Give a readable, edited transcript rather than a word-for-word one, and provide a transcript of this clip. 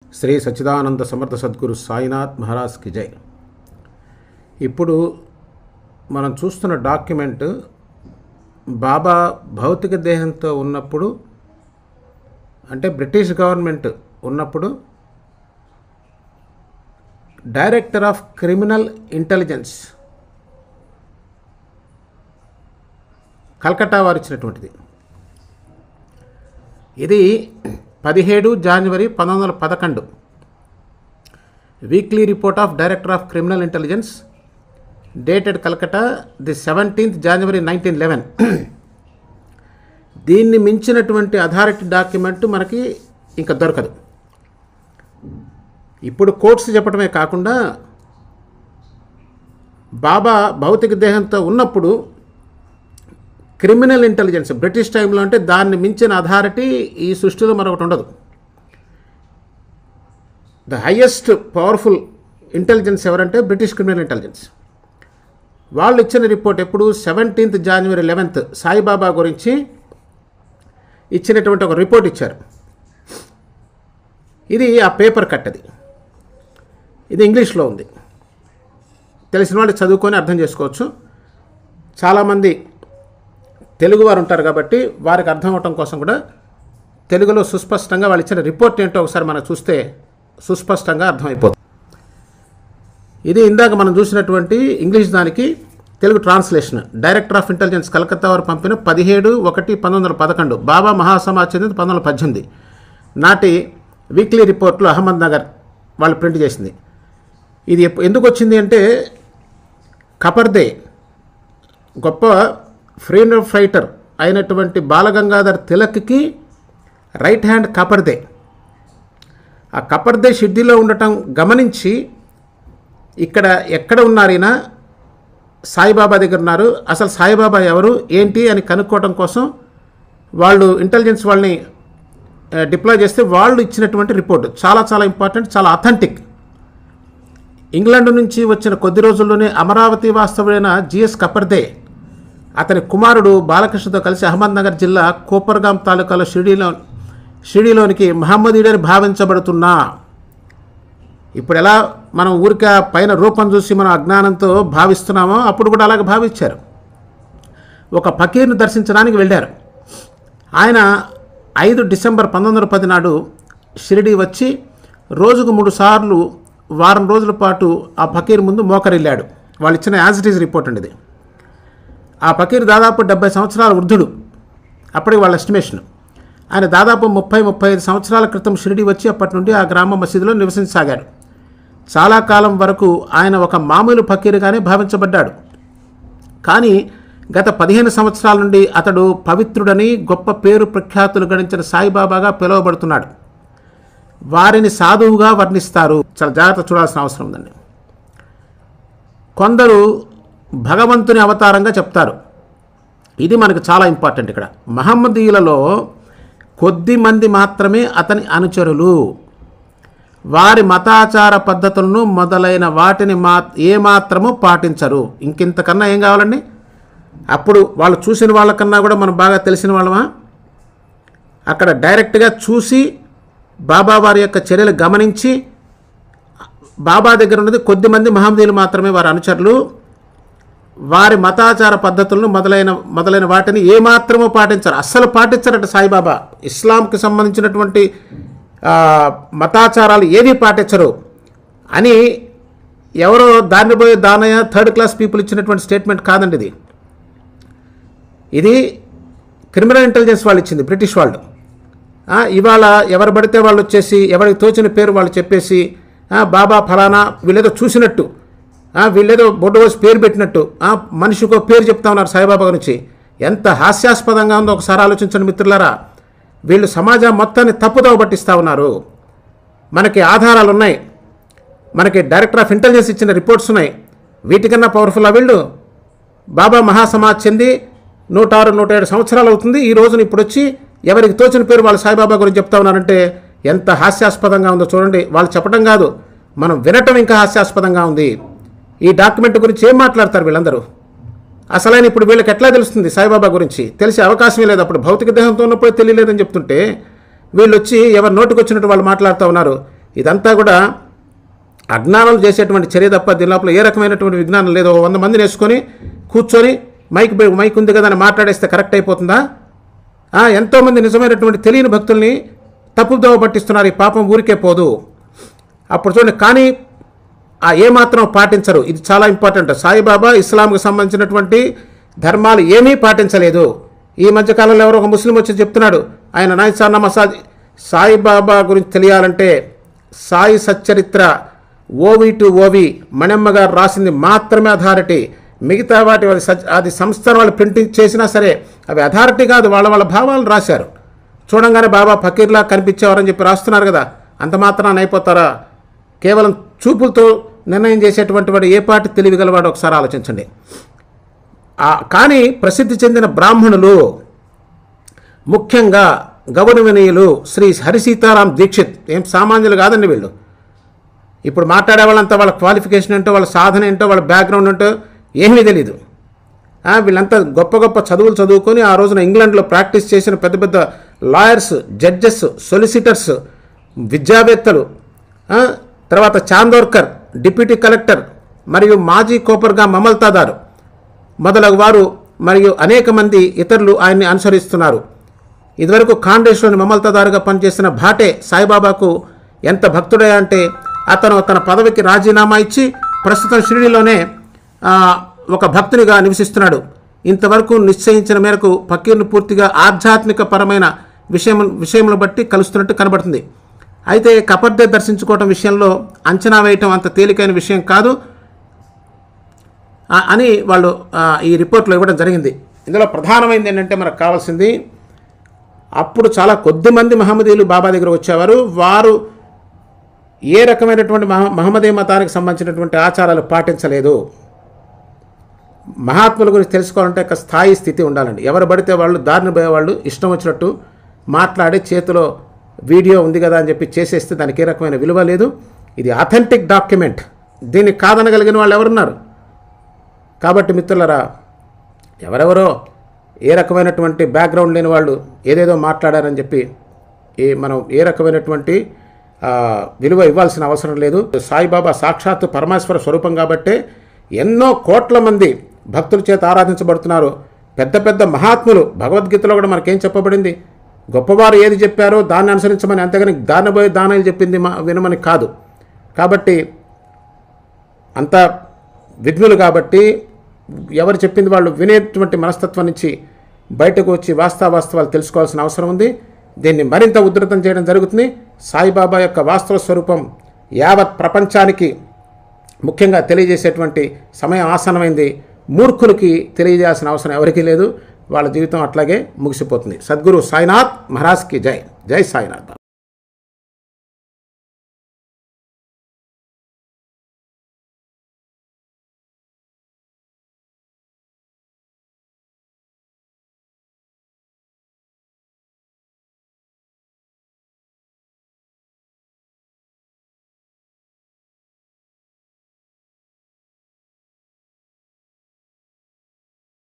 శ్రీ సచ్చిదానంద సమర్థ సద్గురు సాయినాథ్ మహారాజ్కి జై. ఇప్పుడు మనం చూస్తున్న డాక్యుమెంట్ బాబా భౌతిక దేహంతో ఉన్నప్పుడు, అంటే బ్రిటిష్ గవర్నమెంట్ ఉన్నప్పుడు director of criminal intelligence Calcutta వారు ఇచ్చినటువంటిది. ఇది 17 జనవరి 1911 weekly report of director of criminal intelligence dated Calcutta the 17th జనవరి 1911. దీన్ని మించినటువంటి అథారిటీ డాక్యుమెంట్ మనకి ఇంకా దొరకదు. ఇప్పుడు కోర్ట్స్ చెప్పడమే కాకుండా బాబా భౌతిక దేహంతో ఉన్నప్పుడు క్రిమినల్ ఇంటెలిజెన్స్ బ్రిటిష్ టైంలో, అంటే దాన్ని మించిన అథారిటీ ఈ సృష్టిలో మరొకటి ఉండదు. ద హయ్యెస్ట్ పవర్ఫుల్ ఇంటెలిజెన్స్ ఎవరంటే బ్రిటిష్ క్రిమినల్ ఇంటెలిజెన్స్. వాళ్ళు ఇచ్చిన రిపోర్ట్ ఎప్పుడు 17th జనవరి 11 సాయిబాబా గురించి ఇచ్చినటువంటి ఒక రిపోర్ట్ ఇచ్చారు. ఇది ఆ పేపర్ కట్. ఇది ఇంగ్లీష్లో ఉంది. తెలిసిన వాళ్ళు చదువుకొని అర్థం చేసుకోవచ్చు. చాలామంది తెలుగు వారు ఉంటారు కాబట్టి వారికి అర్థం అవటం కోసం కూడా తెలుగులో సుస్పష్టంగా వాళ్ళు ఇచ్చిన రిపోర్ట్ ఏంటో ఒకసారి మనం చూస్తే సుస్పష్టంగా అర్థమైపోతుంది. ఇది ఇందాక మనం చూసినటువంటి ఇంగ్లీష్ దానికి Telugu translation. Director of intelligence Calcutta వారు పంపిన 17/1/1911 బాబా మహాసమాజ్ చెందింది 1918 నాటి వీక్లీ రిపోర్ట్లో అహ్మద్ నగర్ వాళ్ళు ప్రింట్ చేసింది. ఇది ఎందుకు వచ్చింది అంటే, కపర్దే గొప్ప ఫ్రీడమ్ ఫైటర్ అయినటువంటి బాలగంగాధర్ తిలక్కి రైట్ హ్యాండ్ కపర్దే. ఆ కపర్దే షిర్డీలో ఉండటం గమనించి ఇక్కడ ఎక్కడ ఉన్నారైనా సాయిబాబా దగ్గర ఉన్నారు, అసలు సాయిబాబా ఎవరు ఏంటి అని కనుక్కోవడం కోసం వాళ్ళు ఇంటెలిజెన్స్ వాళ్ళని డిప్లాయ్ చేస్తే వాళ్ళు ఇచ్చినటువంటి రిపోర్ట్ చాలా చాలా ఇంపార్టెంట్, చాలా అథెంటిక్. ఇంగ్లాండ్ నుంచి వచ్చిన కొద్ది రోజుల్లోనే అమరావతి వాస్తవుడైన జిఎస్ కపర్దే అతని కుమారుడు బాలకృష్ణతో కలిసి అహ్మద్ నగర్ జిల్లా కోపర్గాం తాలూకాలో షిరిడీలోనికి మహమ్మదీయుడని భావించబడుతున్నా. ఇప్పుడు ఎలా మనం ఊరికే పైన రూపం చూసి మనం అజ్ఞానంతో భావిస్తున్నామో అప్పుడు కూడా అలాగే భావించారు. ఒక ఫకీర్ను దర్శించడానికి వెళ్ళారు. ఆయన 5 డిసెంబర్ 1910 నాడు షిరిడీ వచ్చి రోజుకు 3 సార్లు వారం రోజుల పాటు ఆ ఫకీర్ ముందు మోకరిల్లాడు. వాళ్ళు ఇచ్చిన యాజ్ ఇట్ ఈజ్ రిపోర్ట్ అండి ఇది. ఆ ఫకీర్ దాదాపు 70 సంవత్సరాల వృద్ధుడు అప్పటికి వాళ్ళ ఎస్టిమేషన్. ఆయన దాదాపు 30-35 సంవత్సరాల క్రితం షిరిడీ వచ్చి అప్పటి నుండి ఆ గ్రామ మసీదులో నివసించసాగాడు. చాలా కాలం వరకు ఆయన ఒక మామూలు ఫకీరుగానే భావించబడ్డాడు. కానీ గత 15 సంవత్సరాల నుండి అతడు పవిత్రుడని, గొప్ప పేరు ప్రఖ్యాతులు గడించిన సాయిబాబాగా పిలువబడుతున్నాడు. వారిని సాధువుగా వర్ణిస్తారు. చాలా జాగ్రత్త చూడాల్సిన అవసరం ఉందండి. కొందరు భగవంతుని అవతారంగా చెప్తారు. ఇది మనకు చాలా ఇంపార్టెంట్. ఇక్కడ మహమ్మదీయులలో కొద్ది మంది మాత్రమే అతని అనుచరులు. వారి మతాచార పద్ధతులను మొదలైన వాటిని ఏమాత్రము పాటించరు. ఇంకింతకన్నా ఏం కావాలండి? అప్పుడు వాళ్ళు చూసిన వాళ్ళకన్నా కూడా మనం బాగా తెలిసిన వాళ్ళమా? అక్కడ డైరెక్ట్గా చూసి బాబా వారి యొక్క చర్యలు గమనించి బాబా దగ్గర ఉన్నది కొద్దిమంది మహమ్మదీయులు మాత్రమే వారి అనుచరులు. వారి మతాచార పద్ధతులను మొదలైన వాటిని ఏమాత్రమూ పాటించరు. అస్సలు పాటించరట సాయిబాబా. ఇస్లాంకి సంబంధించినటువంటి మతాచారాలు ఏవి పాటించరు అని ఎవరో దాన్ని పోయి దానయ్య థర్డ్ క్లాస్ పీపుల్ ఇచ్చినటువంటి స్టేట్మెంట్ కాదండి. ఇది క్రిమినల్ ఇంటెలిజెన్స్ వాళ్ళు ఇచ్చింది, బ్రిటిష్ వాళ్ళు. ఇవాళ ఎవరు పడితే వాళ్ళు వచ్చేసి ఎవరికి తోచిన పేరు వాళ్ళు చెప్పేసి బాబా ఫలానా వీళ్ళేదో చూసినట్టు, వీళ్ళేదో బొడ్డు వేసి పేరు పెట్టినట్టు మనిషికో పేరు చెప్తా ఉన్నారు సాయిబాబా గురించి. ఎంత హాస్యాస్పదంగా ఉందో ఒకసారి ఆలోచించండి మిత్రులారా. వీళ్ళు సమాజం మొత్తాన్ని తప్పుదోవ పట్టిస్తూ ఉన్నారు. మనకి ఆధారాలు ఉన్నాయి, మనకి డైరెక్టర్ ఆఫ్ ఇంటెలిజెన్స్ ఇచ్చిన రిపోర్ట్స్ ఉన్నాయి. వీటికన్నా పవర్ఫుల్ వీళ్ళు. బాబా మహాసమాజ్ చెంది 106-107 సంవత్సరాలు అవుతుంది. ఈ రోజున ఇప్పుడు వచ్చి ఎవరికి తోచిన పేరు వాళ్ళు సాయిబాబా గురించి చెప్తా ఉన్నారంటే ఎంత హాస్యాస్పదంగా ఉందో చూడండి. వాళ్ళు చెప్పడం కాదు, మనం వినటం ఇంకా హాస్యాస్పదంగా ఉంది. ఈ డాక్యుమెంట్ గురించి ఏం మాట్లాడతారు వీళ్ళందరూ? అసలైన ఇప్పుడు వీళ్ళకి ఎట్లా తెలుస్తుంది సాయిబాబా గురించి? తెలిసే అవకాశమే లేదు. అప్పుడు భౌతిక దేహంతో ఉన్నప్పుడు తెలియలేదని చెప్తుంటే వీళ్ళు వచ్చి ఎవరి నోటికి వచ్చినట్టు వాళ్ళు మాట్లాడుతూ ఉన్నారు. ఇదంతా కూడా అజ్ఞానం చేసేటువంటి చర్య తప్ప దీని లోపల ఏ రకమైనటువంటి విజ్ఞానం లేదు. 100 మందిని వేసుకొని కూర్చొని మైక్ ఉంది కదా అని మాట్లాడేస్తే కరెక్ట్ అయిపోతుందా? ఎంతోమంది నిజమైనటువంటి తెలియని భక్తుల్ని తప్పుదోవ పట్టిస్తున్నారు. ఈ పాపం ఊరికే పోదు. అప్పుడు చూడండి, కానీ ఏమాత్రం పాటించరు. ఇది చాలా ఇంపార్టెంట్. సాయిబాబా ఇస్లాంకు సంబంధించినటువంటి ధర్మాలు ఏమీ పాటించలేదు. ఈ మధ్యకాలంలో ఎవరో ఒక ముస్లిం వచ్చి చెప్తున్నాడు, ఆయన నాయసాన్న మసాజ్ సాయిబాబా గురించి తెలియాలంటే సాయి సచ్చరిత్ర ఓవి టు ఓవి మణెమ్మ గారు రాసింది మాత్రమే అథారిటీ. మిగతా వాటి అది సంస్థను వాళ్ళు ప్రింటింగ్ చేసినా సరే అవి అథారిటీ కాదు. వాళ్ళ భావాలను రాశారు. చూడంగానే బాబా ఫకీర్లా కనిపించేవారని చెప్పి రాస్తున్నారు కదా, అంత మాత్రాన్ని అయిపోతారా? కేవలం చూపులతో నిర్ణయం చేసేటువంటి వాడు ఏ పాటి తెలివిగలవాడు ఒకసారి ఆలోచించండి. కానీ ప్రసిద్ధి చెందిన బ్రాహ్మణులు, ముఖ్యంగా గౌరవనీయులు శ్రీ హరిసీతారాం దీక్షిత్, ఏం సామాన్యులు కాదండి వీళ్ళు. ఇప్పుడు మాట్లాడే వాళ్ళంతా వాళ్ళ క్వాలిఫికేషన్ ఏంటో, వాళ్ళ సాధన ఏంటో, వాళ్ళ బ్యాక్గ్రౌండ్ ఏంటో ఏమీ తెలీదు. వీళ్ళంతా గొప్ప గొప్ప చదువులు చదువుకొని ఆ రోజున ఇంగ్లాండ్లో ప్రాక్టీస్ చేసిన పెద్ద పెద్ద లాయర్స్, జడ్జెస్, సొలిసిటర్స్, విద్యావేత్తలు, తర్వాత చాందోర్కర్ డిప్యూటీ కలెక్టర్ మరియు మాజీ కోపర్గా మమల్తాదారు మొదలగు వారు మరియు అనేక మంది ఇతరులు ఆయన్ని అనుసరిస్తున్నారు. ఇదివరకు ఖాండేశ్వరుని మమల్తాదారుగా పనిచేసిన భాటే సాయిబాబాకు ఎంత భక్తుడే అంటే అతను తన పదవికి రాజీనామా ఇచ్చి ప్రస్తుతం షిరిడీలోనే ఒక భక్తునిగా నివసిస్తున్నాడు. ఇంతవరకు నిశ్చయించిన మేరకు ఫకీర్ను పూర్తిగా ఆధ్యాత్మిక పరమైన విషయంలో బట్టి కలుస్తున్నట్టు కనబడుతుంది. అయితే కపర్దే దర్శించుకోవటం విషయంలో అంచనా వేయటం అంత తేలికైన విషయం కాదు అని వాళ్ళు ఈ రిపోర్ట్లో ఇవ్వడం జరిగింది. ఇందులో ప్రధానమైనది ఏంటంటే మనకు కావాల్సింది, అప్పుడు చాలా కొద్ది మంది మహమ్మదీయులు బాబా దగ్గర వచ్చేవారు. వారు ఏ రకమైనటువంటి మహమ్మదీ మతానికి సంబంధించినటువంటి ఆచారాలు పాటించలేదు. మహాత్ముల గురించి తెలుసుకోవాలంటే ఒక స్థాయి స్థితి ఉండాలండి. ఎవరు పడితే వాళ్ళు దారిని పోయేవాళ్ళు ఇష్టం వచ్చినట్టు మాట్లాడి చేతిలో వీడియో ఉంది కదా అని చెప్పి చేసేస్తే దానికి ఏ రకమైన విలువ లేదు. ఇది అథెంటిక్ డాక్యుమెంట్. దీన్ని కాదనగలిగిన వాళ్ళు ఎవరున్నారు? కాబట్టి మిత్రులరా, ఎవరెవరో ఏ రకమైనటువంటి బ్యాక్గ్రౌండ్ లేని వాళ్ళు ఏదేదో మాట్లాడారని చెప్పి మనం ఏ రకమైనటువంటి విలువ ఇవ్వాల్సిన అవసరం లేదు. సాయిబాబా సాక్షాత్తు పరమేశ్వర స్వరూపం కాబట్టే ఎన్నో కోట్ల మంది భక్తుల చేత ఆరాధించబడుతున్నారు. పెద్ద పెద్ద మహాత్ములు, భగవద్గీతలో కూడా మనకేం చెప్పబడింది? గొప్పవారు ఏది చెప్పారో దాన్ని అనుసరించమని, అంతేగాని దాన్ని పోయి దానాలు చెప్పింది వినమని కాదు. కాబట్టి అంత విఘ్నులు కాబట్టి ఎవరు చెప్పింది వాళ్ళు వినేటువంటి మనస్తత్వం నుంచి బయటకు వచ్చి వాస్తవాలు తెలుసుకోవాల్సిన అవసరం ఉంది. దీన్ని మరింత ఉధృతం చేయడం జరుగుతుంది. సాయిబాబా యొక్క వాస్తవ స్వరూపం యావత్ ప్రపంచానికి ముఖ్యంగా తెలియజేసేటువంటి సమయం ఆసన్నమైంది. మూర్ఖులకి తెలియజేయాల్సిన అవసరం ఎవరికీ లేదు. వాళ్ళ జీవితం అట్లాగే ముగిసిపోతుంది. సద్గురు సాయినాథ్ మహారాజ్కి జై. జై సాయినాథ్.